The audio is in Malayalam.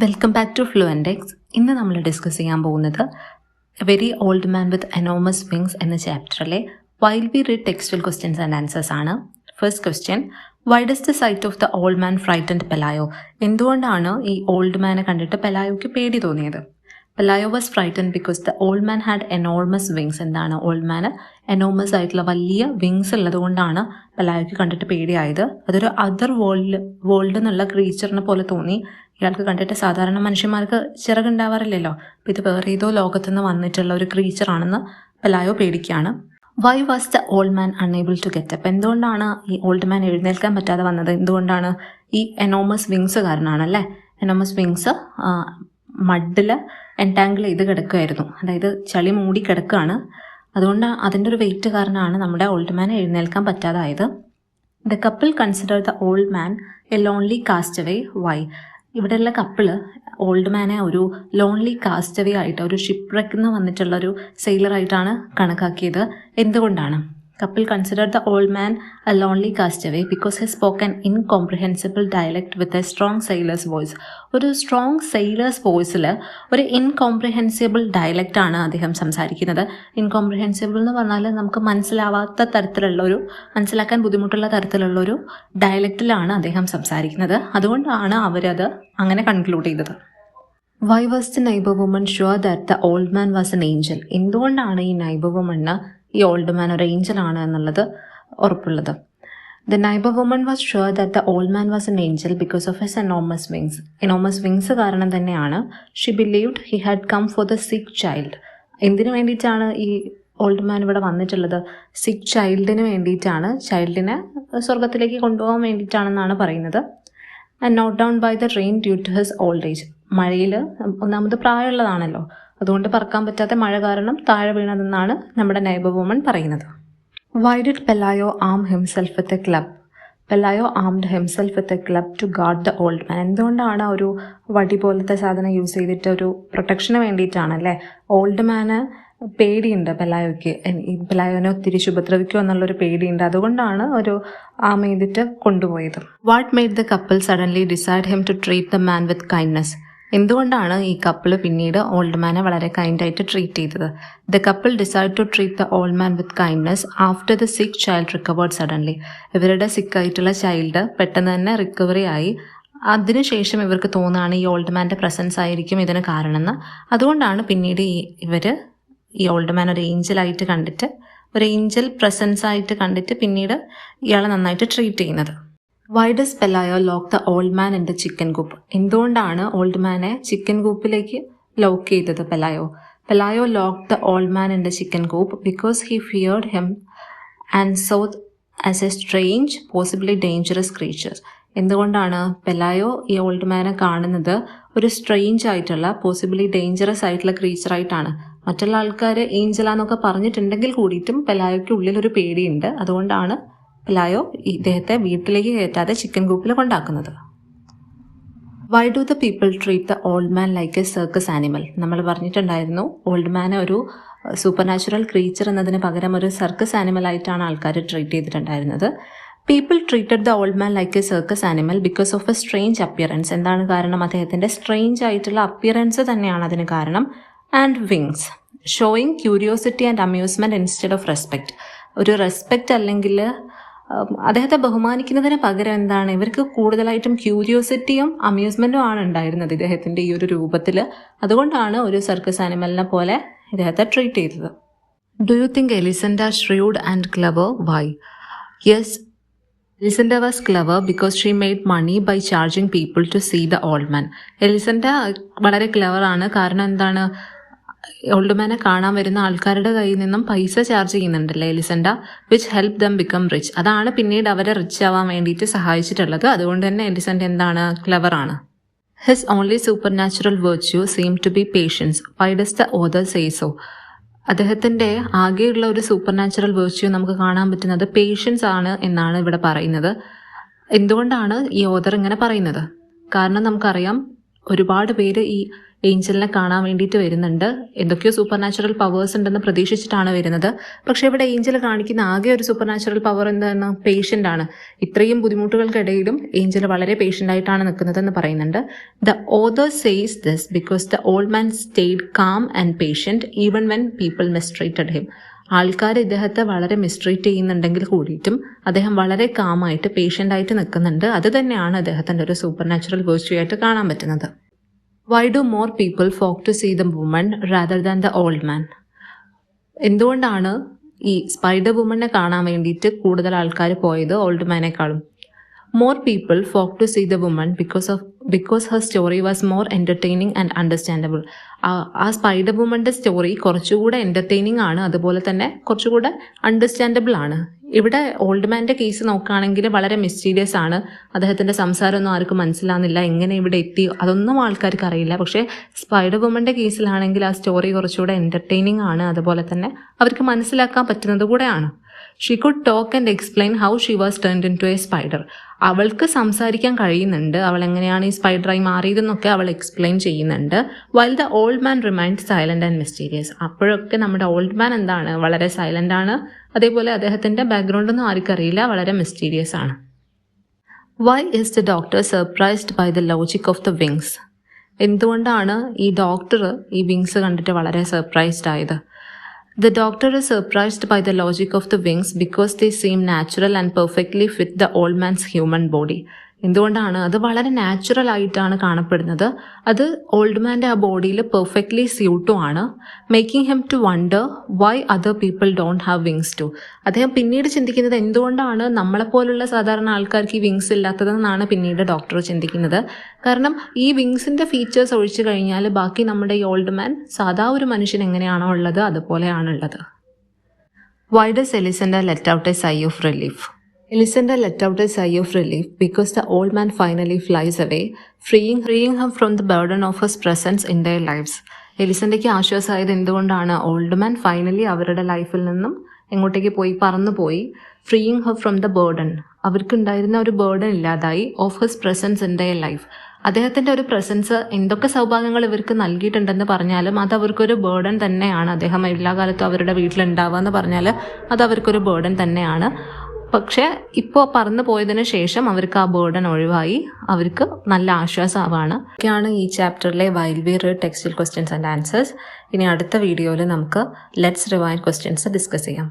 Welcome back to ഫ്ലുവൻറ്റെക്സ്. ഇന്ന് നമ്മൾ ഡിസ്കസ് ചെയ്യാൻ പോകുന്നത് a very old man with enormous wings എന്ന ചാപ്റ്ററിലെ while we read textual questions and answers ആണ്. First question, why does the sight of the old man frightened Pelayo? എന്തുകൊണ്ടാണ് ഈ ഓൾഡ് മാനെ കണ്ടിട്ട് പെലായോയ്ക്ക് പേടി തോന്നിയത്? Pelayo was frightened because the old man had enormous wings. എന്താണ് ഓൾഡ് മാന് എനോമസ് ആയിട്ടുള്ള വലിയ വിങ്സ് ഉള്ളത് കൊണ്ടാണ് പെലായോയ്ക്ക് കണ്ടിട്ട് പേടിയായത്. അതൊരു അതർ വേൾഡ് എന്നുള്ള ക്രീച്ചറിനെ പോലെ തോന്നി. ഇയാൾക്ക് കണ്ടിട്ട് സാധാരണ മനുഷ്യന്മാർക്ക് ചിറകുണ്ടാവാറില്ലല്ലോ, അപ്പോൾ ഇത് വേറെ ഏതോ ലോകത്തുനിന്ന് വന്നിട്ടുള്ള ഒരു ക്രീച്ചറാണെന്ന് പെലായോ പേടിക്കുകയാണ്. Why was the old man unable to get up? എന്തുകൊണ്ടാണ് ഈ ഓൾഡ് മാൻ എഴുന്നേൽക്കാൻ പറ്റാതെ വന്നത്? എന്തുകൊണ്ടാണ്? ഈ എനോമസ് വിങ്സ് കാരണമാണല്ലേ. എനോമസ് വിങ്സ് മഡിൽ എൻടാങ്കിൾ ചെയ്ത് കിടക്കുകയായിരുന്നു, അതായത് ചളി മൂടി കിടക്കുകയാണ്. അതുകൊണ്ട് അതിൻ്റെ ഒരു വെയിറ്റ് കാരണമാണ് നമ്മുടെ ഓൾഡ് മാൻ എഴുന്നേൽക്കാൻ പറ്റാതായത്. The couple consider the old man a lonely castaway. Why? ഇവിടെയുള്ള കപ്പിള് ഓൾഡ് മാനെ ഒരു ലോൺലി കാസ്റ്റവേ ആയിട്ട്, ഒരു ഷിപ്പ്റെക്കിൽ വന്നിട്ടുള്ള ഒരു സെയിലറായിട്ടാണ് കണക്കാക്കിയത്. എന്തുകൊണ്ടാണ്? Couple consider the old man a lonely castaway because he spoken incomprehensible dialect with a strong sailor's voice. ഒരു സ്ട്രോങ് സെയിലേഴ്സ് വോയിസിൽ ഒരു ഇൻകോംപ്രിഹെൻസിബിൾ ഡയലക്റ്റാണ് അദ്ദേഹം സംസാരിക്കുന്നത്. ഇൻകോംപ്രിഹെൻസിബിൾ എന്ന് പറഞ്ഞാൽ നമുക്ക് മനസ്സിലാവാത്ത തരത്തിലുള്ളൊരു, മനസ്സിലാക്കാൻ ബുദ്ധിമുട്ടുള്ള തരത്തിലുള്ളൊരു ഡയലക്റ്റിലാണ് അദ്ദേഹം സംസാരിക്കുന്നത്. അതുകൊണ്ടാണ് അവരത് അങ്ങനെ കൺക്ലൂഡ് ചെയ്തത്. Why was the neighbour woman sure that the old man was an angel? എന്തുകൊണ്ടാണ് ഈ നൈബർ വുമണ് ഈ ഓൾഡ് മാൻ ഒരു ഏഞ്ചലാണ് എന്നുള്ളത് ഉറപ്പുള്ളത്? The neighbour woman was sure that the old man was an angel because of his enormous wings. Enormous wings കാരണം തന്നെയാണ്. She believed he had come for the sick child. എന്തിനു വേണ്ടിയിട്ടാണ് ഈ ഓൾഡ് മാൻ ഇവിടെ വന്നിട്ടുള്ളത്? സിക്ക് ചൈൽഡിന് വേണ്ടിയിട്ടാണ്. ചൈൽഡിനെ സ്വർഗത്തിലേക്ക് കൊണ്ടുപോകാൻ വേണ്ടിയിട്ടാണെന്നാണ് പറയുന്നത്. And knocked down by the rain due to his old age. മഴയിൽ ഒന്നാമത് പ്രായമുള്ളതാണല്ലോ, അതുകൊണ്ട് പറക്കാൻ പറ്റാത്ത മഴ കാരണം താഴെ വീണതെന്നാണ് നമ്മുടെ നൈബർ വുമൺ പറയുന്നത്. Why did Pelayo arm himself with a club? Pelayo armed himself with a club to guard the old man. എന്തുകൊണ്ടാണ് ഒരു വടി പോലത്തെ സാധനം യൂസ് ചെയ്തിട്ട്? ഒരു പ്രൊട്ടക്ഷന് വേണ്ടിയിട്ടാണല്ലേ. ഓൾഡ് മാന് പേടിയുണ്ട് പെലായോയ്ക്ക്, പെലായോനെ ഒത്തിരി ഉപദ്രവിക്കുമോ എന്നുള്ളൊരു പേടിയുണ്ട്. അതുകൊണ്ടാണ് ഒരു ആം ചെയ്തിട്ട് കൊണ്ടുപോയത്. What made the couple suddenly decide him to treat the man with kindness? എന്തുകൊണ്ടാണ് ഈ കപ്പിൾ പിന്നീട് ഓൾഡ് മാനെ വളരെ കൈൻഡായിട്ട് ട്രീറ്റ് ചെയ്തത്? The couple decide to treat the old man with kindness after the sick child recovered suddenly. ഇവരുടെ സിക്കായിട്ടുള്ള ചൈൽഡ് പെട്ടെന്ന് തന്നെ റിക്കവറി ആയി. അതിനുശേഷം ഇവർക്ക് തോന്നുകയാണ് ഈ ഓൾഡ് മാൻ്റെ പ്രസൻസ് ആയിരിക്കും ഇതിന് കാരണമെന്ന്. അതുകൊണ്ടാണ് പിന്നീട് ഈ ഓൾഡ് മാൻ ഒരു ഏഞ്ചലായിട്ട് കണ്ടിട്ട്, ഒരു ഏഞ്ചൽ പ്രസൻസ് ആയിട്ട് കണ്ടിട്ട് പിന്നീട് ഇയാളെ നന്നായിട്ട് ട്രീറ്റ് ചെയ്യുന്നത്. Why does Pelayo lock the old man in the chicken coop? എന്തുകൊണ്ടാണ് ഓൾഡ് മാനെ ചിക്കൻ കൂപ്പിലേക്ക് ലോക്ക് ചെയ്തത് Pelayo? Pelayo lock the old man in the chicken coop because he feared him and so as a strange possibly dangerous creatures. എന്തുകൊണ്ടാണ് പെലായോ ഈ ഓൾഡ് മാനെ കാണുന്നത് ഒരു സ്ട്രേഞ്ച് ആയിട്ടുള്ള, പോസിബിളി ഡേഞ്ചറസ് ആയിട്ടുള്ള ക്രീച്ചറായിട്ടാണ്? മറ്റുള്ള ആൾക്കാർ ഏഞ്ചലാന്നൊക്കെ പറഞ്ഞിട്ടുണ്ടെങ്കിൽ കൂടിയിട്ടും പെലായോയ്ക്ക് ഉള്ളിലൊരു പേടിയുണ്ട്. അതുകൊണ്ടാണ് പെലായോ ഇദ്ദേഹത്തെ വീട്ടിലേക്ക് കയറ്റാതെ ചിക്കൻ കൂപ്പിൽ കൊണ്ടാക്കുന്നത്. Why do the people treat the old man like a circus animal? നമ്മൾ പറഞ്ഞിട്ടുണ്ടായിരുന്നു ഓൾഡ് മാനെ ഒരു സൂപ്പർ നാച്ചുറൽ ക്രീച്ചർ എന്നതിന് പകരം ഒരു സർക്കസ് ആനിമൽ ആയിട്ടാണ് ആൾക്കാർ ട്രീറ്റ് ചെയ്തിട്ടുണ്ടായിരുന്നത്. People treated the old man like a circus animal because of A strange appearance. എന്താണ് കാരണം? അദ്ദേഹത്തിൻ്റെ സ്ട്രേഞ്ച് ആയിട്ടുള്ള അപ്പിയറൻസ് തന്നെയാണ് അതിന് കാരണം. And wings showing curiosity and amusement instead of respect. ഒരു റെസ്പെക്റ്റ് അല്ലെങ്കിൽ അദ്ദേഹത്തെ ബഹുമാനിക്കുന്നതിന് പകരം എന്താണ്, ഇവർക്ക് കൂടുതലായിട്ടും ക്യൂരിയോസിറ്റിയും അമ്യൂസ്മെൻറ്റും ആണ് ഉണ്ടായിരുന്നത് ഇദ്ദേഹത്തിൻ്റെ ഈ ഒരു രൂപത്തിൽ. അതുകൊണ്ടാണ് ഒരു സർക്കസ് ആനിമലിനെ പോലെ ഇദ്ദേഹത്തെ ട്രീറ്റ് ചെയ്തത്. Do you think Elisenda shrewd and clever? Why? Yes, Elisenda was clever because she made money by charging people to see the old man. Elisenda വളരെ ക്ലവറാണ്. കാരണം എന്താണ്? ഓൾഡ് മാനെ കാണാൻ വരുന്ന ആൾക്കാരുടെ കയ്യിൽ നിന്നും പൈസ ചാർജ് ചെയ്യുന്നുണ്ടല്ലേ Elisenda, which help them become rich. അതാണ് പിന്നീട് അവരെ റിച്ച് ആവാൻ വേണ്ടിയിട്ട് സഹായിച്ചിട്ടുള്ളത്. അതുകൊണ്ട് തന്നെ എലിസൻഡ എന്താണ്? ക്ലവറാണ്. His only supernatural virtue seem to be patience. Why does the author say so? അദ്ദേഹത്തിൻ്റെ ആകെയുള്ള ഒരു സൂപ്പർ നാച്ചുറൽ വെർച്യൂ നമുക്ക് കാണാൻ പറ്റുന്നത് പേഷ്യൻസ് ആണ് എന്നാണ് ഇവിടെ പറയുന്നത്. എന്തുകൊണ്ടാണ് ഈ ഓതർ ഇങ്ങനെ പറയുന്നത്? കാരണം നമുക്കറിയാം ഒരുപാട് പേര് ഈ ഏഞ്ചലിനെ കാണാൻ വേണ്ടിയിട്ട് വരുന്നുണ്ട്. എന്തൊക്കെയോ സൂപ്പർ നാച്ചുറൽ പവേഴ്സ് ഉണ്ടെന്ന് പ്രതീക്ഷിച്ചിട്ടാണ് വരുന്നത്. പക്ഷേ ഇവിടെ ഏഞ്ചൽ കാണിക്കുന്ന ആകെ ഒരു സൂപ്പർ നാച്ചുറൽ പവർ എന്താണ്? പേഷ്യൻ്റ് ആണ്. ഇത്രയും ബുദ്ധിമുട്ടുകൾക്കിടയിലും ഏഞ്ചൽ വളരെ പേഷ്യൻ്റ് ആയിട്ടാണ് നിൽക്കുന്നതെന്ന് പറയുന്നുണ്ട്. The author says this because the old man stayed calm and patient even when people mistreated him. ആൾക്കാർ ഇദ്ദേഹത്തെ വളരെ മിസ്ട്രീറ്റ് ചെയ്യുന്നുണ്ടെങ്കിൽ കൂടിയിട്ടും അദ്ദേഹം വളരെ കാമായിട്ട് പേഷ്യൻ്റായിട്ട് നിൽക്കുന്നുണ്ട്. അത് തന്നെയാണ് അദ്ദേഹത്തിൻ്റെ ഒരു സൂപ്പർ നാച്ചുറൽ വേർച്യൂ ആയിട്ട് കാണാൻ പറ്റുന്നത്. Why do more people flock to see the woman rather than the old man? എന്തുകൊണ്ടാണ് ഈ സ്പൈഡർ വുമണിനെ കാണാൻ വേണ്ടിയിട്ട് കൂടുതൽ ആൾക്കാർ പോയത് ഓൾഡ് മാനേക്കാളും? More people flocked to see the woman because her story was more entertaining and understandable. ആ സ്പൈഡർ വുമൻ്റെ സ്റ്റോറി കുറച്ചുകൂടെ എൻ്റർടൈനിങ് ആണ്, അതുപോലെ തന്നെ കുറച്ചുകൂടെ അണ്ടർസ്റ്റാൻഡബിൾ ആണ്. ഇവിടെ ഓൾഡ് മാൻ്റെ കേസ് നോക്കുകയാണെങ്കിൽ വളരെ മിസ്റ്റീരിയസ് ആണ്. അദ്ദേഹത്തിൻ്റെ സംസാരമൊന്നും ആർക്കും മനസ്സിലാകുന്നില്ല, എങ്ങനെ ഇവിടെ എത്തി അതൊന്നും ആൾക്കാർക്ക് അറിയില്ല. പക്ഷേ സ്പൈഡർ വുമൻ്റെ കേസിലാണെങ്കിൽ ആ സ്റ്റോറി കുറച്ചുകൂടെ എൻ്റർടൈനിങ് ആണ്, അതുപോലെ തന്നെ അവർക്ക് മനസ്സിലാക്കാൻ പറ്റുന്നത് കൂടെയാണ്. She could talk and explain how she was turned into a spider. അവൾക്ക് സംസാരിക്കാൻ കഴിയുന്നുണ്ട്, അവൾ എങ്ങനെയാണ് ഈ സ്പൈഡറായി മാറിയതെന്നൊക്കെ അവൾ എക്സ്പ്ലെയിൻ ചെയ്യുന്നുണ്ട്. While the old man remind silent and mysterious. അപ്പോഴൊക്കെ നമ്മുടെ ഓൾഡ് മാൻ എന്താണ്? വളരെ സൈലന്റ് ആണ്. അതേപോലെ അദ്ദേഹത്തിൻ്റെ ബാക്ക്ഗ്രൗണ്ടൊന്നും ആർക്കറിയില്ല, വളരെ മിസ്റ്റീരിയസ് ആണ്. Why is the doctor surprised by the logic of the wings? എന്തുകൊണ്ടാണ് ഈ ഡോക്ടർ ഈ വിങ്സ് കണ്ടിട്ട് വളരെ സർപ്രൈസ്ഡ് ആയത്? The doctor is surprised by the logic of the wings because they seem natural and perfectly fit the old man's human body. എന്തുകൊണ്ടാണ്? അത് വളരെ നാച്ചുറൽ ആയിട്ടാണ് കാണപ്പെടുന്നത്. അത് ഓൾഡ് മാൻ്റെ ആ ബോഡിയിൽ പെർഫെക്റ്റ്ലി സ്യൂട്ടും ആണ്. Making him to wonder why other people don't have wings too. അദ്ദേഹം പിന്നീട് ചിന്തിക്കുന്നത് എന്തുകൊണ്ടാണ് നമ്മളെപ്പോലുള്ള സാധാരണ ആൾക്കാർക്ക് ഈ വിങ്സ് ഇല്ലാത്തതെന്നാണ് പിന്നീട് ഡോക്ടർ ചിന്തിക്കുന്നത്. കാരണം ഈ വിങ്സിൻ്റെ ഫീച്ചേഴ്സ് ഒഴിച്ചു കഴിഞ്ഞാൽ ബാക്കി നമ്മുടെ ഈ ഓൾഡ് മാൻ സാധാ ഒരു മനുഷ്യൻ എങ്ങനെയാണോ ഉള്ളത് അതുപോലെയാണുള്ളത്. Why does Elisenda let out a sigh of relief? Elisenda let out a sigh of relief because the old man finally flies away, freeing her from the burden of his presence in their lives. എലിസണ്ടയ്ക്ക് ആശ്വാസമായത് എന്തുകൊണ്ടാണ്? ഓൾഡ് മാൻ ഫൈനലി അവരുടെ ലൈഫിൽ നിന്നും എങ്ങോട്ടേക്ക് പോയി? പറന്നുപോയി. Freeing her from the burden. അവർക്കുണ്ടായിരുന്ന ഒരു ബേർഡൻ ഇല്ലാതായി. Of his presence in their life. അദ്ദേഹത്തിൻ്റെ ഒരു പ്രസൻസ് എന്തൊക്കെ സൗഭാഗ്യങ്ങൾ ഇവർക്ക് നൽകിയിട്ടുണ്ടെന്ന് പറഞ്ഞാലും അത് അവർക്കൊരു ബേർഡൻ തന്നെയാണ്. അദ്ദേഹം എല്ലാ കാലത്തും അവരുടെ വീട്ടിലുണ്ടാവുക എന്ന് പറഞ്ഞാൽ അത് അവർക്കൊരു ബേർഡൻ തന്നെയാണ്. പക്ഷേ ഇപ്പോൾ പറന്നു പോയതിന് ശേഷം അവർക്ക് ആ ബേർഡൻ ഒഴിവായി, അവർക്ക് നല്ല ആശ്വാസമാവാണ്. ഒക്കെയാണ് ഈ ചാപ്റ്ററിലെ while we read textual questions and answers. ഇനി അടുത്ത വീഡിയോയിൽ നമുക്ക് ലെറ്റ്സ് റിവൈൻഡ് ക്വസ്റ്റ്യൻസ് ഡിസ്കസ് ചെയ്യാം.